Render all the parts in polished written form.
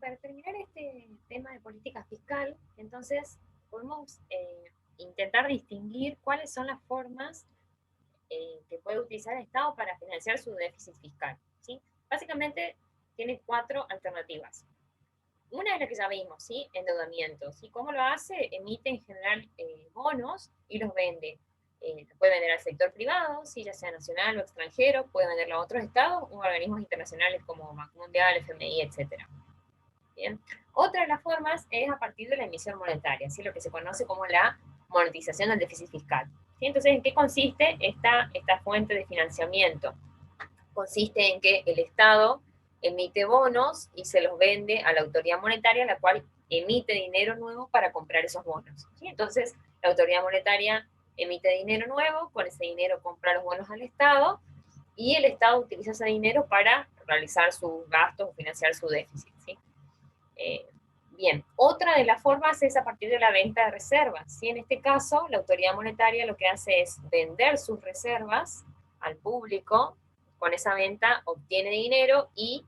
para terminar este tema de política fiscal, entonces podemos intentar distinguir cuáles son las formas que puede utilizar el Estado para financiar su déficit fiscal, ¿sí? Básicamente tiene cuatro alternativas. Una es la que ya vimos, ¿sí? Endeudamiento. ¿Sí? ¿Cómo lo hace? Emite en general bonos y los vende. Los puede vender al sector privado, ¿sí? Ya sea nacional o extranjero, puede venderlo a otros estados o organismos internacionales como Banco Mundial, FMI, etc. Bien. Otra de las formas es a partir de la emisión monetaria, ¿sí? Lo que se conoce como la monetización del déficit fiscal. ¿Sí? Entonces, ¿en qué consiste esta fuente de financiamiento? Consiste en que el Estado emite bonos y se los vende a la autoridad monetaria, la cual emite dinero nuevo para comprar esos bonos. ¿Sí? Entonces, la autoridad monetaria emite dinero nuevo, con ese dinero compra los bonos al Estado y el Estado utiliza ese dinero para realizar sus gastos o financiar su déficit. ¿Sí? Bien, otra de las formas es a partir de la venta de reservas. ¿Sí? En este caso, la autoridad monetaria lo que hace es vender sus reservas al público, con esa venta obtiene dinero y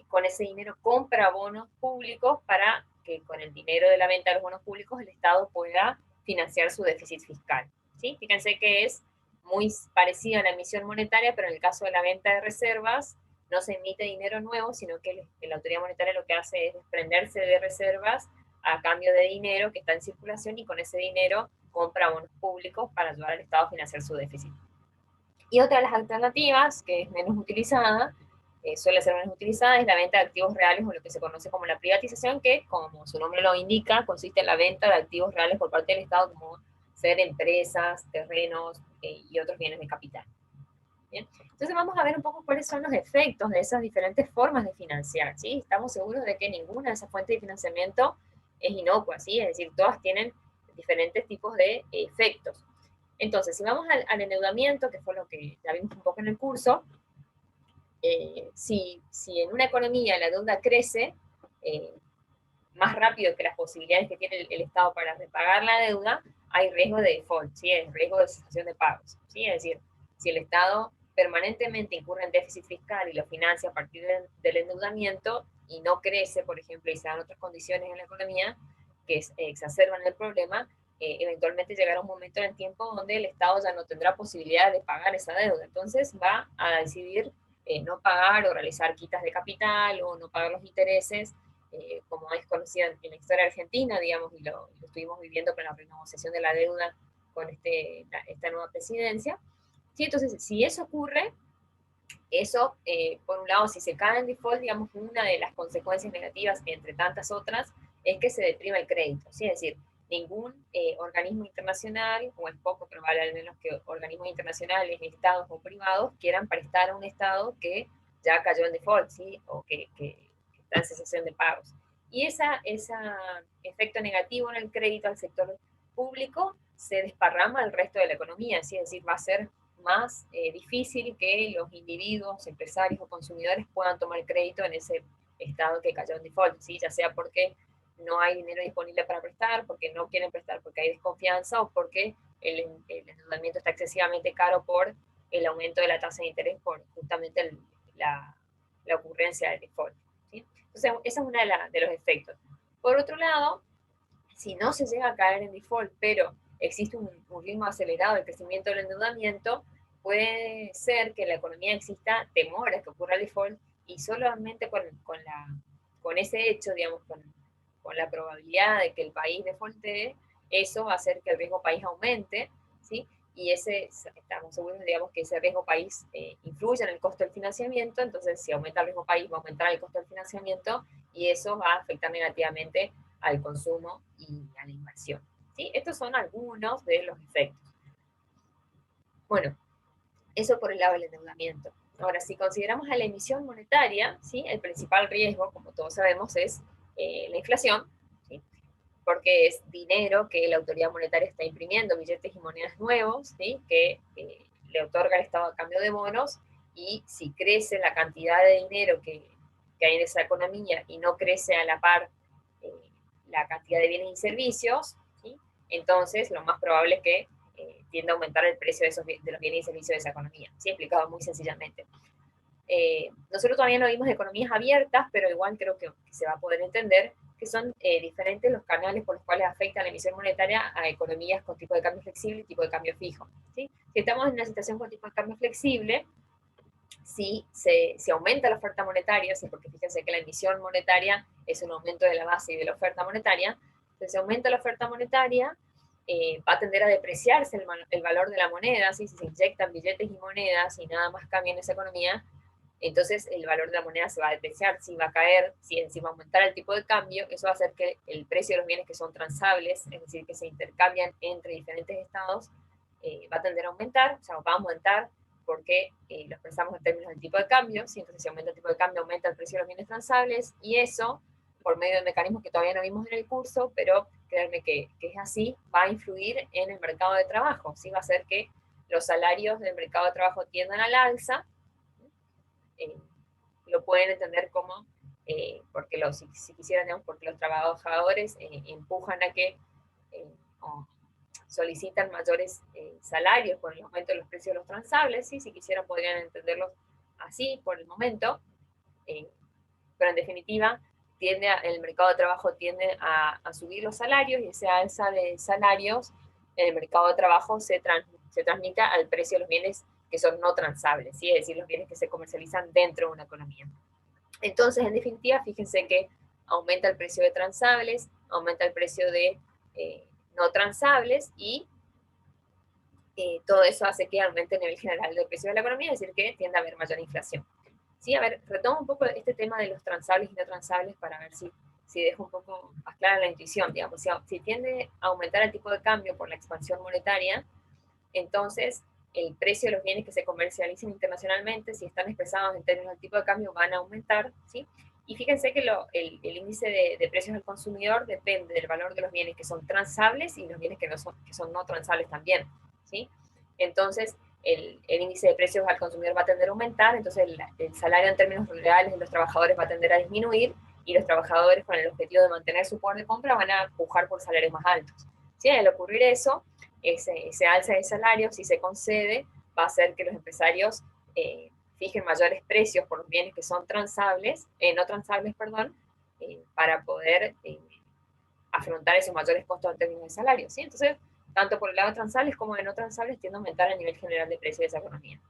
con ese dinero compra bonos públicos para que con el dinero de la venta de los bonos públicos el Estado pueda financiar su déficit fiscal. ¿Sí? Fíjense que es muy parecida a la emisión monetaria, pero en el caso de la venta de reservas, no se emite dinero nuevo, sino que la autoridad monetaria lo que hace es desprenderse de reservas a cambio de dinero que está en circulación y con ese dinero compra bonos públicos para ayudar al Estado a financiar su déficit. Y otra de las alternativas, que es menos utilizada, suele ser menos utilizada, es la venta de activos reales o lo que se conoce como la privatización, que como su nombre lo indica, consiste en la venta de activos reales por parte del Estado, como ser empresas, terrenos y otros bienes de capital. ¿Bien? Entonces vamos a ver un poco cuáles son los efectos de esas diferentes formas de financiar, ¿sí? Estamos seguros de que ninguna de esas fuentes de financiamiento es inocua, ¿sí? Es decir, todas tienen diferentes tipos de efectos. Entonces, si vamos al endeudamiento, que fue lo que ya vimos un poco en el curso, si en una economía la deuda crece más rápido que las posibilidades que tiene el Estado para repagar la deuda, hay riesgo de default, ¿sí? Es riesgo de cesación de pagos, ¿sí? Es decir, si el Estado permanentemente incurre en déficit fiscal y lo financia a partir del endeudamiento y no crece, por ejemplo, y se dan otras condiciones en la economía que exacerban el problema, eventualmente llegará un momento en el tiempo donde el Estado ya no tendrá posibilidad de pagar esa deuda. Entonces va a decidir no pagar o realizar quitas de capital o no pagar los intereses, como es conocida en la historia argentina, digamos, y lo estuvimos viviendo con la renegociación de la deuda con esta nueva presidencia. ¿Sí? Entonces, si eso ocurre, eso, por un lado, si se cae en default, digamos, una de las consecuencias negativas, entre tantas otras, es que se deprima el crédito, ¿sí? Es decir, ningún organismo internacional, o es poco probable al menos que organismos internacionales, estados o privados, quieran prestar a un estado que ya cayó en default, ¿sí? O que está en cesación de pagos. Y ese efecto negativo en el crédito al sector público se desparrama al resto de la economía, ¿sí? Es decir, va a ser más difícil que los individuos, empresarios o consumidores puedan tomar crédito en ese estado que cayó en default, ¿sí? Ya sea porque no hay dinero disponible para prestar, porque no quieren prestar porque hay desconfianza o porque el endeudamiento está excesivamente caro por el aumento de la tasa de interés por justamente la ocurrencia del default. ¿Sí? Entonces, esa es una de los efectos. Por otro lado, si no se llega a caer en default, pero existe un ritmo acelerado de crecimiento del endeudamiento, puede ser que en la economía exista temores que ocurra el default y solamente con ese hecho, digamos, con la probabilidad de que el país defaultee, eso va a hacer que el riesgo país aumente, ¿sí? Y estamos seguros, digamos, que ese riesgo país influye en el costo del financiamiento, entonces si aumenta el riesgo país va a aumentar el costo del financiamiento y eso va a afectar negativamente al consumo y a la inversión. ¿Sí? Estos son algunos de los efectos. Bueno, eso por el lado del endeudamiento. Ahora, si consideramos a la emisión monetaria, ¿sí? El principal riesgo, como todos sabemos, es la inflación, ¿sí? Porque es dinero que la autoridad monetaria está imprimiendo, billetes y monedas nuevos, ¿sí? Que le otorga el Estado a cambio de bonos, y si crece la cantidad de dinero que hay en esa economía y no crece a la par la cantidad de bienes y servicios, ¿sí? Entonces lo más probable es que tienda a aumentar el precio de los bienes y servicios de esa economía, ¿sí? Explicado muy sencillamente. Nosotros todavía no vimos economías abiertas, pero igual creo que se va a poder entender que son diferentes los canales por los cuales afecta la emisión monetaria a economías con tipo de cambio flexible y tipo de cambio fijo. ¿Sí? Si estamos en una situación con tipo de cambio flexible, si se aumenta la oferta monetaria, ¿sí? Porque fíjense que la emisión monetaria es un aumento de la base y de la oferta monetaria, entonces se aumenta la oferta monetaria, va a tender a depreciarse el valor de la moneda, ¿sí? Si se inyectan billetes y monedas y nada más cambia en esa economía, entonces el valor de la moneda se va a depreciar, si va a caer, si encima aumentar el tipo de cambio, eso va a hacer que el precio de los bienes que son transables, es decir, que se intercambian entre diferentes estados, va a tender a aumentar, o sea, va a aumentar porque lo expresamos en términos del tipo de cambio, ¿sí? Entonces si aumenta el tipo de cambio, aumenta el precio de los bienes transables, y eso, por medio de mecanismos que todavía no vimos en el curso, pero créanme que es así, va a influir en el mercado de trabajo, ¿sí? Va a hacer que los salarios del mercado de trabajo tiendan al alza, lo pueden entender como, porque si quisieran, digamos, porque los trabajadores empujan a que solicitan mayores salarios por el aumento de los precios de los transables, ¿sí? Si quisieran podrían entenderlo así por el momento, pero en definitiva el mercado de trabajo tiende a subir los salarios, y esa alza de salarios en el mercado de trabajo se transmite al precio de los bienes que son no transables, ¿sí? Es decir, los bienes que se comercializan dentro de una economía. Entonces, en definitiva, fíjense que aumenta el precio de transables, aumenta el precio de no transables, y todo eso hace que aumente el nivel general del precio de la economía, es decir, que tiende a haber mayor inflación. Sí, a ver, retomo un poco este tema de los transables y no transables para ver si dejo un poco más clara la intuición, digamos. Si tiende a aumentar el tipo de cambio por la expansión monetaria, entonces el precio de los bienes que se comercialicen internacionalmente, si están expresados en términos del tipo de cambio, van a aumentar, ¿sí? Y fíjense que el índice de precios al consumidor depende del valor de los bienes que son transables y los bienes que son no transables también, ¿sí? Entonces, el índice de precios al consumidor va a tender a aumentar, entonces el salario en términos reales de los trabajadores va a tender a disminuir, y los trabajadores, con el objetivo de mantener su poder de compra, van a pujar por salarios más altos. ¿Sí? Al ocurrir eso, ese alza de salarios, si se concede, va a hacer que los empresarios fijen mayores precios por los bienes que son transables, no transables, perdón, para poder afrontar esos mayores costos en términos de salarios, ¿sí? Entonces, tanto por el lado de transables como de no transables, tiende a aumentar el nivel general de precio de esa economía,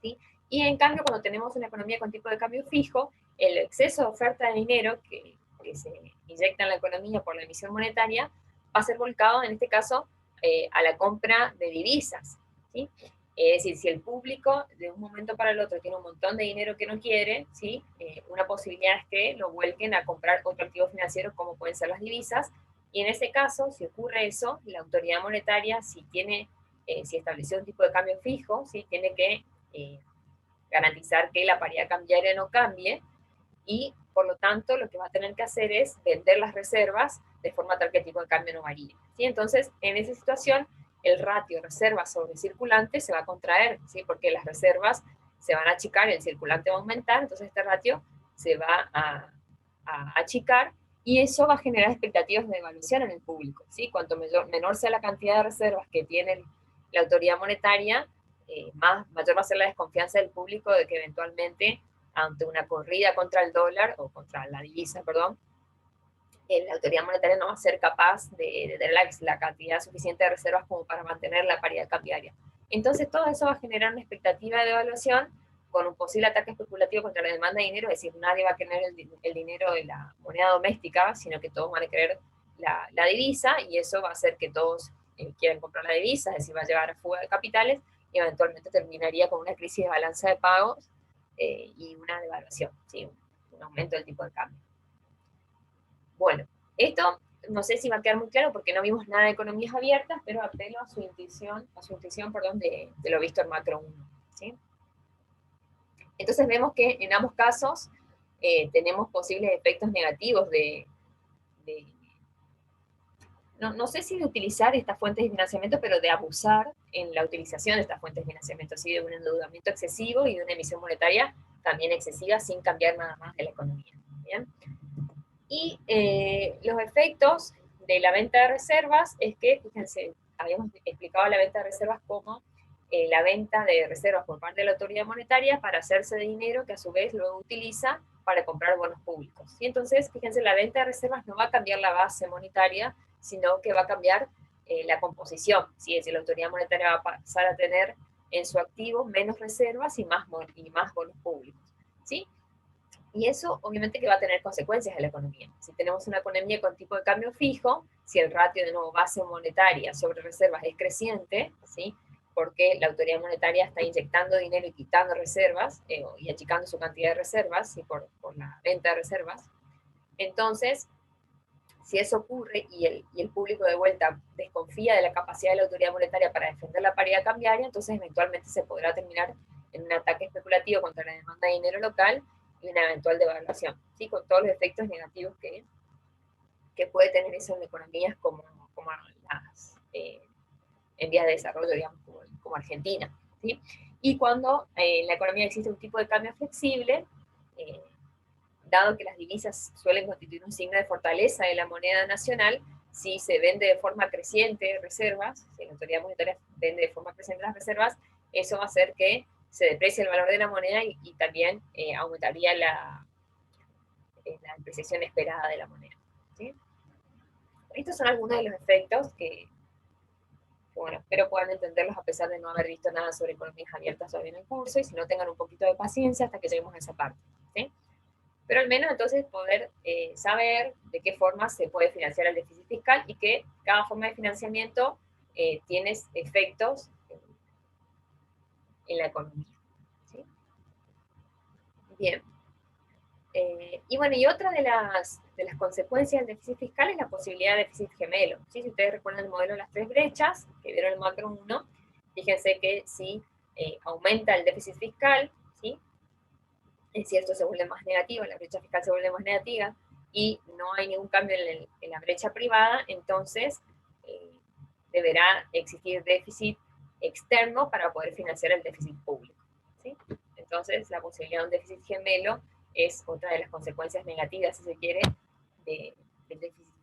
¿sí? Y en cambio, cuando tenemos una economía con tipo de cambio fijo, el exceso de oferta de dinero que se inyecta en la economía por la emisión monetaria va a ser volcado, en este caso, a la compra de divisas, ¿sí? Es decir, si el público de un momento para el otro tiene un montón de dinero que no quiere, ¿sí? Una posibilidad es que lo vuelquen a comprar otro activo financiero como pueden ser las divisas, y en ese caso, si ocurre eso, la autoridad monetaria, si estableció un tipo de cambio fijo, ¿sí? Tiene que garantizar que la paridad cambiaria no cambie, y por lo tanto lo que va a tener que hacer es vender las reservas de forma tal que el tipo de cambio no varíe, ¿sí? Entonces, en esa situación, el ratio reservas sobre circulante se va a contraer, ¿sí? Porque las reservas se van a achicar y el circulante va a aumentar, entonces este ratio se va a achicar, y eso va a generar expectativas de devaluación en el público, ¿sí? Cuanto menor sea la cantidad de reservas que tiene la autoridad monetaria, mayor va a ser la desconfianza del público de que eventualmente, ante una corrida contra el dólar, o contra la divisa, perdón, la autoridad monetaria no va a ser capaz de tener la cantidad suficiente de reservas como para mantener la paridad cambiaria. Entonces, todo eso va a generar una expectativa de devaluación con un posible ataque especulativo contra la demanda de dinero, es decir, nadie va a querer el dinero de la moneda doméstica, sino que todos van a querer la divisa, y eso va a hacer que todos quieran comprar la divisa, es decir, va a llevar a fuga de capitales, y eventualmente terminaría con una crisis de balanza de pagos y una devaluación, ¿sí? Un aumento del tipo de cambio. Bueno, esto no sé si va a quedar muy claro porque no vimos nada de economías abiertas, pero apelo a su intuición, perdón, de lo visto en macro 1, ¿sí? Entonces vemos que en ambos casos tenemos posibles efectos negativos no sé si de utilizar estas fuentes de financiamiento, pero de abusar en la utilización de estas fuentes de financiamiento, ¿sí? De un endeudamiento excesivo y de una emisión monetaria también excesiva sin cambiar nada más de la economía, ¿bien? Y los efectos de la venta de reservas es que, fíjense, habíamos explicado la venta de reservas como la venta de reservas por parte de la autoridad monetaria para hacerse dinero que a su vez luego utiliza para comprar bonos públicos. Y entonces, fíjense, la venta de reservas no va a cambiar la base monetaria, sino que va a cambiar la composición. ¿Sí? Es decir, la autoridad monetaria va a pasar a tener en su activo menos reservas y más bonos públicos. ¿Sí? Y eso obviamente que va a tener consecuencias en la economía. Si tenemos una economía con tipo de cambio fijo, si el ratio de nuevo base monetaria sobre reservas es creciente, ¿sí? Porque la autoridad monetaria está inyectando dinero y quitando reservas y achicando su cantidad de reservas ¿sí? por la venta de reservas. Entonces, si eso ocurre y el público de vuelta desconfía de la capacidad de la autoridad monetaria para defender la paridad cambiaria, entonces eventualmente se podrá terminar en un ataque especulativo contra la demanda de dinero local y una eventual devaluación, ¿sí? Con todos los efectos negativos que puede tener eso en economías como las en vías de desarrollo, digamos, como Argentina. ¿Sí? Y cuando en la economía existe un tipo de cambio flexible, dado que las divisas suelen constituir un signo de fortaleza de la moneda nacional, si se vende de forma creciente reservas, si la autoridad monetaria vende de forma creciente las reservas, eso va a hacer que se deprecie el valor de la moneda y también aumentaría la depreciación esperada de la moneda. ¿Sí? Estos son algunos de los efectos que, bueno, espero puedan entenderlos a pesar de no haber visto nada sobre economías abiertas todavía en el curso, y si no, tengan un poquito de paciencia hasta que lleguemos a esa parte. ¿Sí? Pero al menos entonces poder saber de qué forma se puede financiar el déficit fiscal y que cada forma de financiamiento tiene efectos en la economía. ¿Sí? Bien. Y bueno, y otra de las consecuencias del déficit fiscal es la posibilidad de déficit gemelo. ¿Sí? Si ustedes recuerdan el modelo de las tres brechas, que vieron el macro 1, fíjense que si aumenta el déficit fiscal, ¿sí? Es cierto, se vuelve más negativa, la brecha fiscal se vuelve más negativa, y no hay ningún cambio en la brecha privada, entonces deberá existir déficit externo para poder financiar el déficit público. ¿Sí? Entonces, la posibilidad de un déficit gemelo es otra de las consecuencias negativas, si se quiere, del déficit